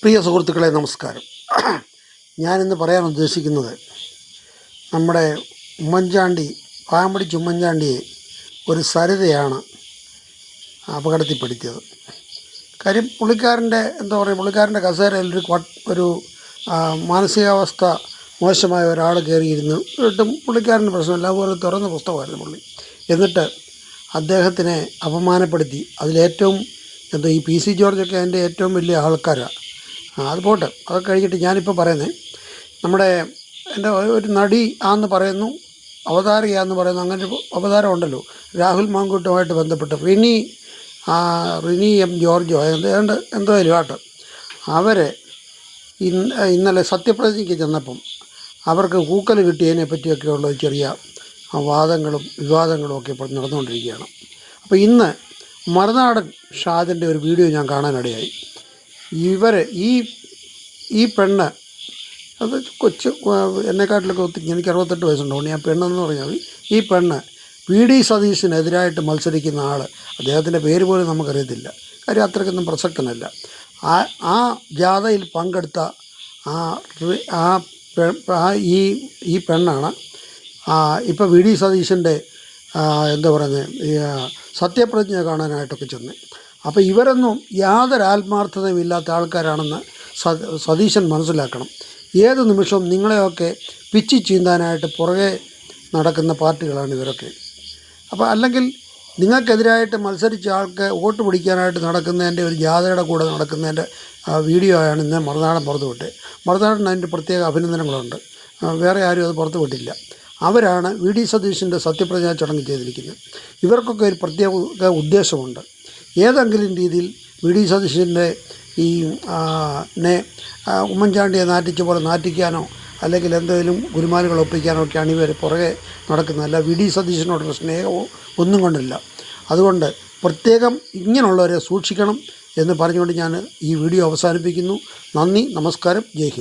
പ്രിയ സുഹൃത്തുക്കളെ നമസ്കാരം. ഞാനിന്ന് പറയാൻ ഉദ്ദേശിക്കുന്നത് നമ്മുടെ ഉമ്മൻചാണ്ടിയെ ഒരു സരിതയാണ് അപകടത്തിൽപ്പെടുത്തിയത്. കാര്യം പുള്ളിക്കാരൻ്റെ കസേരയിൽ ഒരു മാനസികാവസ്ഥ മോശമായ ഒരാൾ കയറിയിരുന്നു. എന്നിട്ടും പുള്ളിക്കാരൻ്റെ പ്രശ്നമില്ല, അതുപോലെ തുറന്ന പുസ്തകമായിരുന്നു പുള്ളി. എന്നിട്ട് അദ്ദേഹത്തിനെ അപമാനപ്പെടുത്തി. അതിലേറ്റവും ഈ PC ജോർജൊക്കെ അതിൻ്റെ ഏറ്റവും വലിയ ആൾക്കാരാണ്. അത് പോട്ടെ, അതൊക്കെ കഴിഞ്ഞിട്ട് ഞാനിപ്പോൾ പറയുന്നത് നമ്മുടെ എൻ്റെ ഒരു നടി ആണെന്ന് പറയുന്നു, അവതാരകയാണെന്ന് പറയുന്നു. അങ്ങനെ ഒരു അവതാരം ഉണ്ടല്ലോ, രാഹുൽ മാങ്കൂട്ടുമായിട്ട് ബന്ധപ്പെട്ട് റിനി M. ജോർജോ എന്തായാലും ആട്ടെ, അവരെ ഇന്നലെ സത്യപ്രതിജ്ഞയ്ക്ക് ചെന്നപ്പം അവർക്ക് കൂക്കൽ കിട്ടിയതിനെ പറ്റിയൊക്കെയുള്ള ചെറിയ വാദങ്ങളും വിവാദങ്ങളും ഒക്കെ ഇപ്പോൾ നടന്നുകൊണ്ടിരിക്കുകയാണ്. അപ്പോൾ ഇന്ന് മറുനാടൻ ഷാജൻ്റെ ഒരു വീഡിയോ ഞാൻ കാണാനിടയായി. ഈ പെണ്ണ്, അത് എന്നെക്കാട്ടിലൊക്കെ എനിക്ക് 68 വയസ്സുണ്ട്. ഞാൻ പെണ്ണെന്ന് പറഞ്ഞാൽ ഈ പെണ്ണ് VD സതീശനെതിരായിട്ട് മത്സരിക്കുന്ന ആൾ, അദ്ദേഹത്തിൻ്റെ പേര് പോലും നമുക്കറിയത്തില്ല, കാര്യം അത്രയ്ക്കൊന്നും പ്രസക്തനല്ല. ആ ജാഥയിൽ പങ്കെടുത്ത ഈ പെണ്ണാണ് ഇപ്പോൾ VD സതീശൻ്റെ സത്യപ്രതിജ്ഞ കാണാനായിട്ടൊക്കെ ചെന്ന്. അപ്പോൾ ഇവരൊന്നും യാതൊരു ആത്മാർത്ഥതയും ഇല്ലാത്ത ആൾക്കാരാണെന്ന് സതീശൻ മനസ്സിലാക്കണം. ഏത് നിമിഷവും നിങ്ങളെയൊക്കെ പിച്ചി ചീന്താനായിട്ട് പുറകെ നടക്കുന്ന പാർട്ടികളാണ് ഇവരൊക്കെ. അപ്പോൾ അല്ലെങ്കിൽ നിങ്ങൾക്കെതിരായിട്ട് മത്സരിച്ച ആൾക്ക് വോട്ട് പിടിക്കാനായിട്ട് നടക്കുന്നതിൻ്റെ ഒരു ജാഥയുടെ കൂടെ നടക്കുന്നതിൻ്റെ വീഡിയോ ആണ് ഇന്ന് മറുനാടൻ പുറത്തു വിട്ടത്. മറുനാടൻ അതിൻ്റെ പ്രത്യേക അഭിനന്ദനങ്ങളുണ്ട്, വേറെ ആരും അത് പുറത്തു വിട്ടില്ല. അവരാണ് VD സതീശൻ്റെ സത്യപ്രതിജ്ഞാ ചടങ്ങ് ചെയ്തിരിക്കുന്നത്. ഇവർക്കൊക്കെ ഒരു പ്രത്യേക ഉദ്ദേശമുണ്ട്. ഏതെങ്കിലും രീതിയിൽ VD സതീശൻ്റെ ഉമ്മൻചാണ്ടിയെ നാറ്റിച്ച പോലെ നാറ്റിക്കാനോ അല്ലെങ്കിൽ എന്തെങ്കിലും ഗുരുമാനുകൾ ഒപ്പിക്കാനോ ഒക്കെയാണ് ഇവർ പുറകെ നടക്കുന്നതല്ല. VD സതീശനോടുള്ള സ്നേഹമോ ഒന്നും കൊണ്ടില്ല. അതുകൊണ്ട് പ്രത്യേകം ഇങ്ങനെയുള്ളവരെ സൂക്ഷിക്കണം എന്ന് പറഞ്ഞുകൊണ്ട് ഞാൻ ഈ വീഡിയോ അവസാനിപ്പിക്കുന്നു. നന്ദി, നമസ്കാരം, ജയ് ഹിന്ദ്.